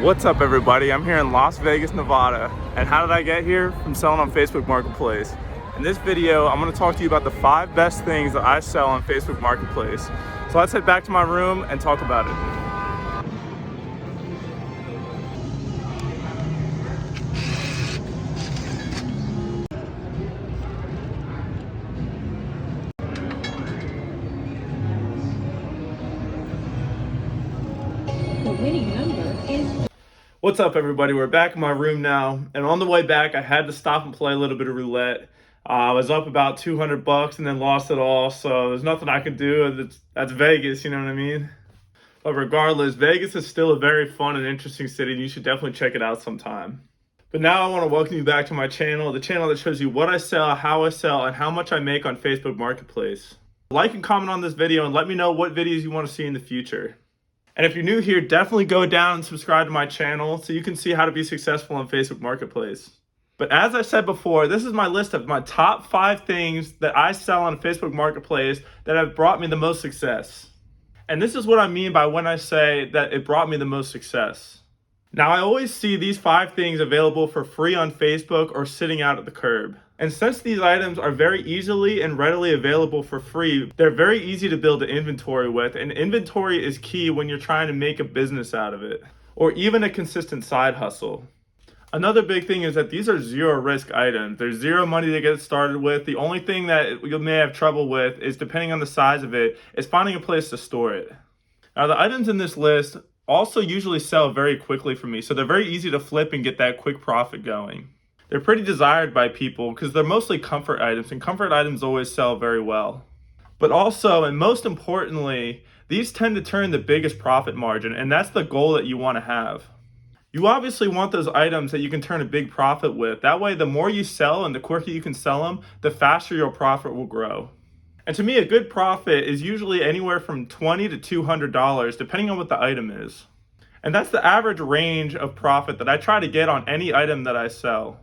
What's up, everybody? I'm here in Las Vegas, Nevada. And how did I get here? From selling on Facebook Marketplace. In this video, I'm going to talk to you about the 5 best things that I sell on Facebook Marketplace. So let's head back to my room and talk about it. The winning number is... What's up, everybody? We're back in my room now, and on the way back I had to stop and play a little bit of roulette. I was up about $200 and then lost it all, so there's nothing I can do. That's Vegas, you know what I mean? But regardless, Vegas is still a very fun and interesting city, and you should definitely check it out sometime. But now I want to welcome you back to my channel, the channel that shows you what I sell, how I sell, and how much I make on Facebook Marketplace. Like and comment on this video and let me know what videos you want to see in the future. And if you're new here, definitely go down and subscribe to my channel so you can see how to be successful on Facebook Marketplace. But as I said before, this is my list of my top 5 things that I sell on Facebook Marketplace that have brought me the most success. And this is what I mean by when I say that it brought me the most success. Now, I always see these 5 things available for free on Facebook or sitting out at the curb. And since these items are very easily and readily available for free, they're very easy to build an inventory with, and inventory is key when you're trying to make a business out of it, or even a consistent side hustle. Another big thing is that these are zero risk items. There's zero money to get started with. The only thing that you may have trouble with is, depending on the size of it, is finding a place to store it. Now, the items in this list also usually sell very quickly for me, so they're very easy to flip and get that quick profit going. They're pretty desired by people because they're mostly comfort items, and comfort items always sell very well. But also, and most importantly, these tend to turn the biggest profit margin, and that's the goal that you want to have. You obviously want those items that you can turn a big profit with. That way, the more you sell and the quicker you can sell them, the faster your profit will grow. And to me, a good profit is usually anywhere from $20 to $200, depending on what the item is. And that's the average range of profit that I try to get on any item that I sell.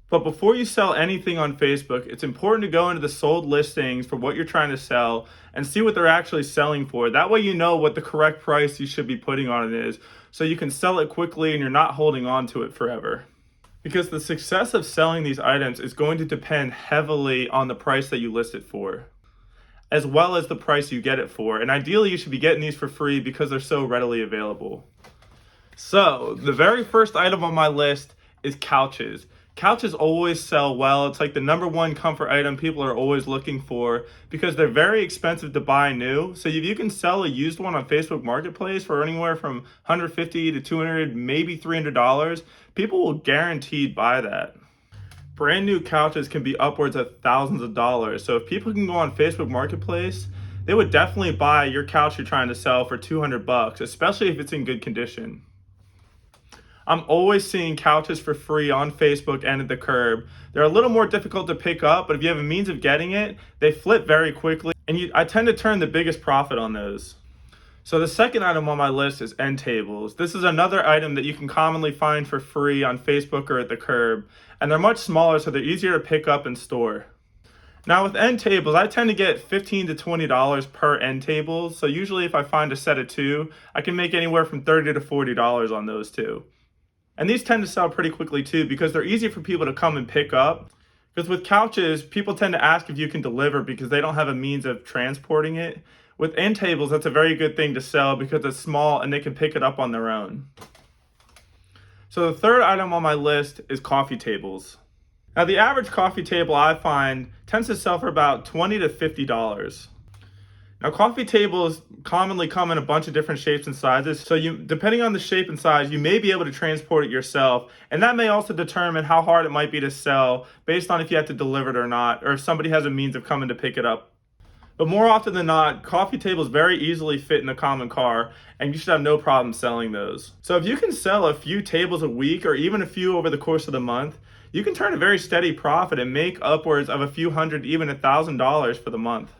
But before you sell anything on Facebook, it's important to go into the sold listings for what you're trying to sell and see what they're actually selling for. That way you know what the correct price you should be putting on it is, so you can sell it quickly and you're not holding on to it forever. Because the success of selling these items is going to depend heavily on the price that you list it for, as well as the price you get it for. And ideally you should be getting these for free because they're so readily available. So the very first item on my list is couches. Couches always sell well. It's like the #1 comfort item people are always looking for because they're very expensive to buy new. So if you can sell a used one on Facebook Marketplace for anywhere from $150 to $200, maybe $300, people will guaranteed buy that. Brand new couches can be upwards of thousands of dollars. So if people can go on Facebook Marketplace, they would definitely buy your couch you're trying to sell for $200, especially if it's in good condition. I'm always seeing couches for free on Facebook and at the curb. They're a little more difficult to pick up, but if you have a means of getting it, they flip very quickly, and I tend to turn the biggest profit on those. So the second item on my list is end tables. This is another item that you can commonly find for free on Facebook or at the curb, and they're much smaller, so they're easier to pick up and store. Now with end tables, I tend to get $15 to $20 per end table, so usually if I find a set of 2, I can make anywhere from $30 to $40 on those 2. And these tend to sell pretty quickly too because they're easy for people to come and pick up. Because with couches, people tend to ask if you can deliver because they don't have a means of transporting it. With end tables, that's a very good thing to sell because it's small and they can pick it up on their own. So the third item on my list is coffee tables. Now the average coffee table I find tends to sell for about $20 to $50. Now, coffee tables commonly come in a bunch of different shapes and sizes, so depending on the shape and size, you may be able to transport it yourself, and that may also determine how hard it might be to sell based on if you have to deliver it or not, or if somebody has a means of coming to pick it up. But more often than not, coffee tables very easily fit in a common car, and you should have no problem selling those. So if you can sell a few tables a week, or even a few over the course of the month, you can turn a very steady profit and make upwards of a few hundred, even $1,000 for the month.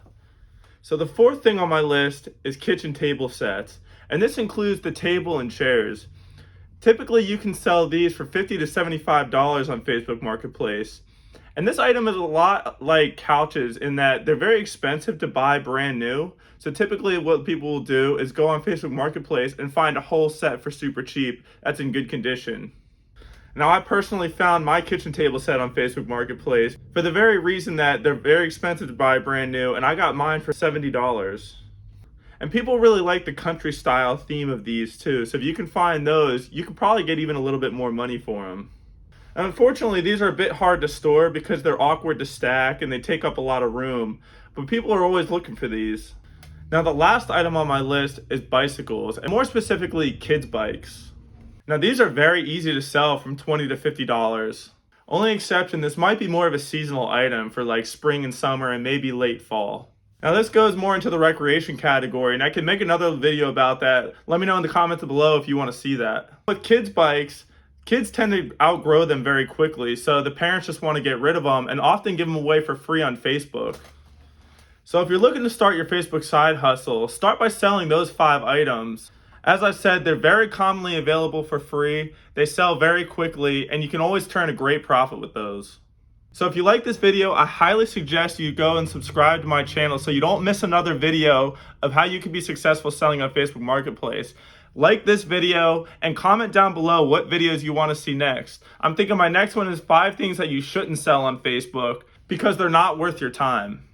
So the fourth thing on my list is kitchen table sets, and this includes the table and chairs. Typically you can sell these for $50 to $75 on Facebook Marketplace, And this item is a lot like couches in that they're very expensive to buy brand new. So typically what people will do is go on Facebook Marketplace and find a whole set for super cheap that's in good condition. Now, I personally found my kitchen table set on Facebook Marketplace for the very reason that they're very expensive to buy brand new, and I got mine for $70. And people really like the country style theme of these too, so if you can find those, you can probably get even a little bit more money for them. And unfortunately, these are a bit hard to store because they're awkward to stack and they take up a lot of room, but people are always looking for these. Now, the last item on my list is bicycles, and more specifically, kids' bikes. Now, these are very easy to sell from $20 to $50. Only exception, this might be more of a seasonal item for like spring and summer and maybe late fall. Now, this goes more into the recreation category, and I can make another video about that. Let me know in the comments below if you want to see that. With kids' bikes, kids tend to outgrow them very quickly, so the parents just want to get rid of them and often give them away for free on Facebook. So if you're looking to start your Facebook side hustle, start by selling those 5 items. As I said, they're very commonly available for free, they sell very quickly, and you can always turn a great profit with those. So if you like this video, I highly suggest you go and subscribe to my channel so you don't miss another video of how you can be successful selling on Facebook Marketplace. Like this video and comment down below what videos you want to see next. I'm thinking my next one is 5 things that you shouldn't sell on Facebook because they're not worth your time.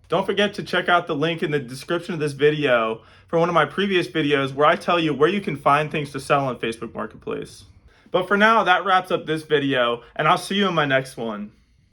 Don't forget to check out the link in the description of this video for one of my previous videos where I tell you where you can find things to sell on Facebook Marketplace. But for now, that wraps up this video, and I'll see you in my next one.